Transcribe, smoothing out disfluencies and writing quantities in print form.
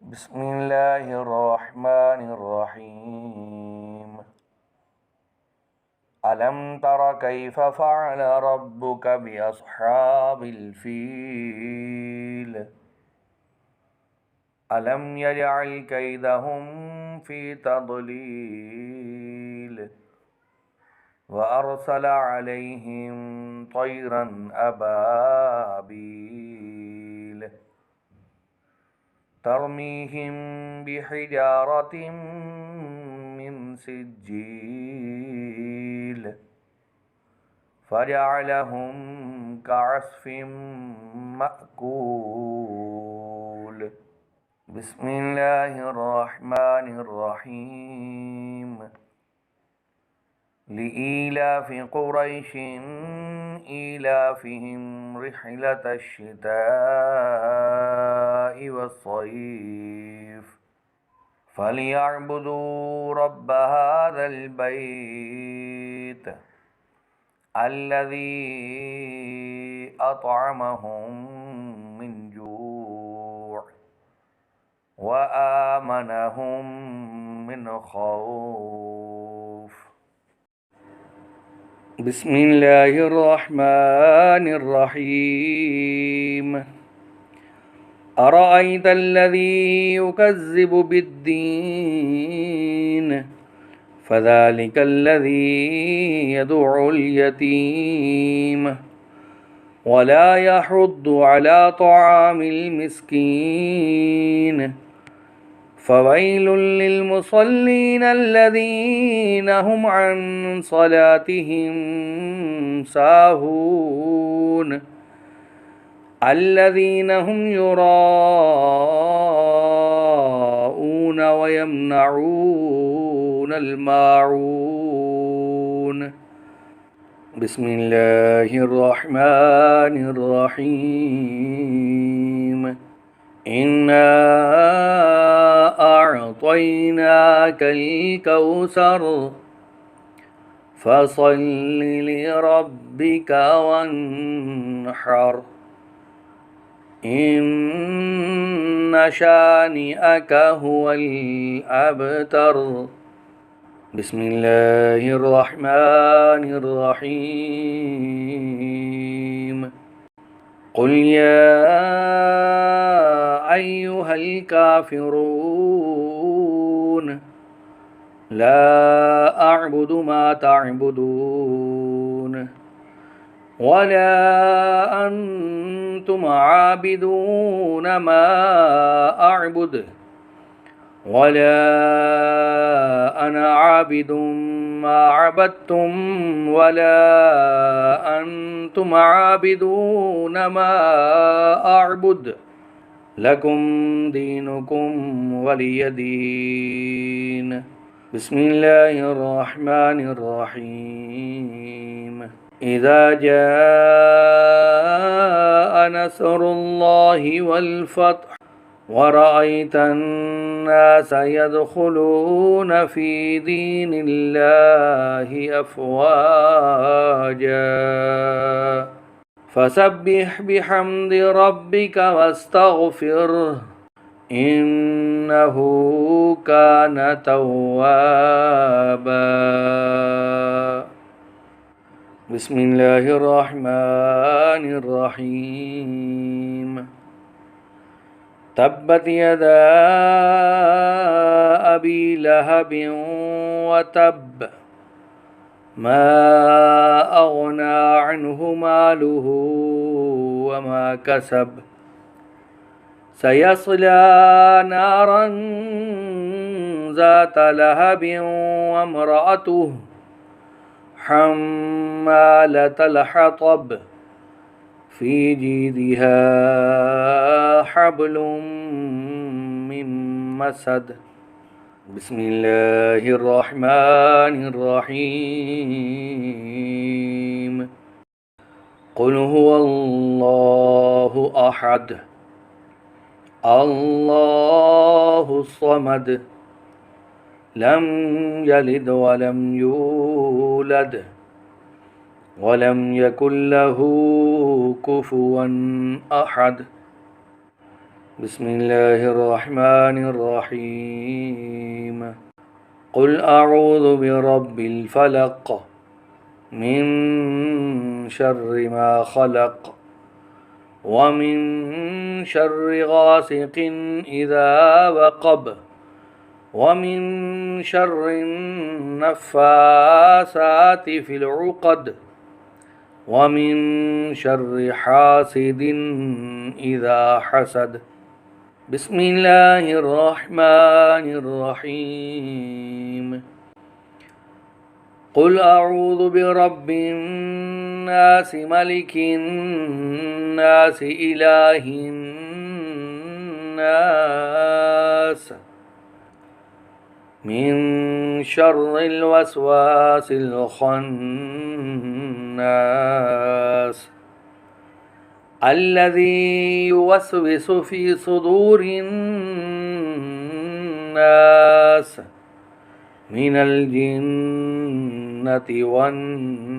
بسم الله الرحمن الرحيم. ألم تر كيف فعل ربك بأصحاب الفيل؟ ألم يجعل كيدهم في تضليل وأرسل عليهم طيرا أبابيل ترميهم بحجارة من سجيل فجعلهم كعصف مأكول. بسم الله الرحمن الرحيم. لإيلاف قريش إيلافهم رحلة الشتاء والصيف فليعبدوا رب هذا البيت الذي أطعمهم من جوع وآمنهم من خوف. بسم الله الرحمن الرحيم. أرأيت الذي يكذب بالدين فذلك الذي يدع اليتيم ولا يحض على طعام المسكين فويل للمصلين الذين هم عن صلاتهم ساهون الذين هم يراءون ويمنعون الماعون. بسم الله الرحمن الرحيم. إنا أعطيناك الكوثر فصل لربك وانحر إن شانئك هو الأبتر. بسم الله الرحمن الرحيم. قل يا أيها الكافرون لا أعبد ما تعبدون ولا أنتم عابدون ما أعبد ولا أنا عابد ما عبدتم ولا أنتم عابدون ما أعبد لكم دينكم ولي دين. بسم الله الرحمن الرحيم. إذا جاء نصر الله والفتح ورأيت الناس يدخلون في دين الله أفواجا فسبح بحمد ربك واستغفره إنه كان توابا. بسم الله الرحمن الرحيم. تبت يدا أبي لهب وتب ما أغنى عنه ماله وما كسب سيصلى نارا ذات لهب وامرأته حمالة الحطب في جيدها حبل من مسد. بسم الله الرحمن الرحيم. قل هو الله أحد الله الصمد لم يلد ولم يولد ولم يكن له كفوا أحد. بسم الله الرحمن الرحيم قل أعوذ برب الفلق من شر ما خلق ومن شر غاسق إذا وقب ومن شر النفاثات في العقد ومن شر حاسد إذا حسد بسم الله الرحمن الرحيم قل أعوذ برب الناس ملك الناس إله الناس من شر الوسواس الخناس الذي يوسوس في صدور الناس من الجنة والناس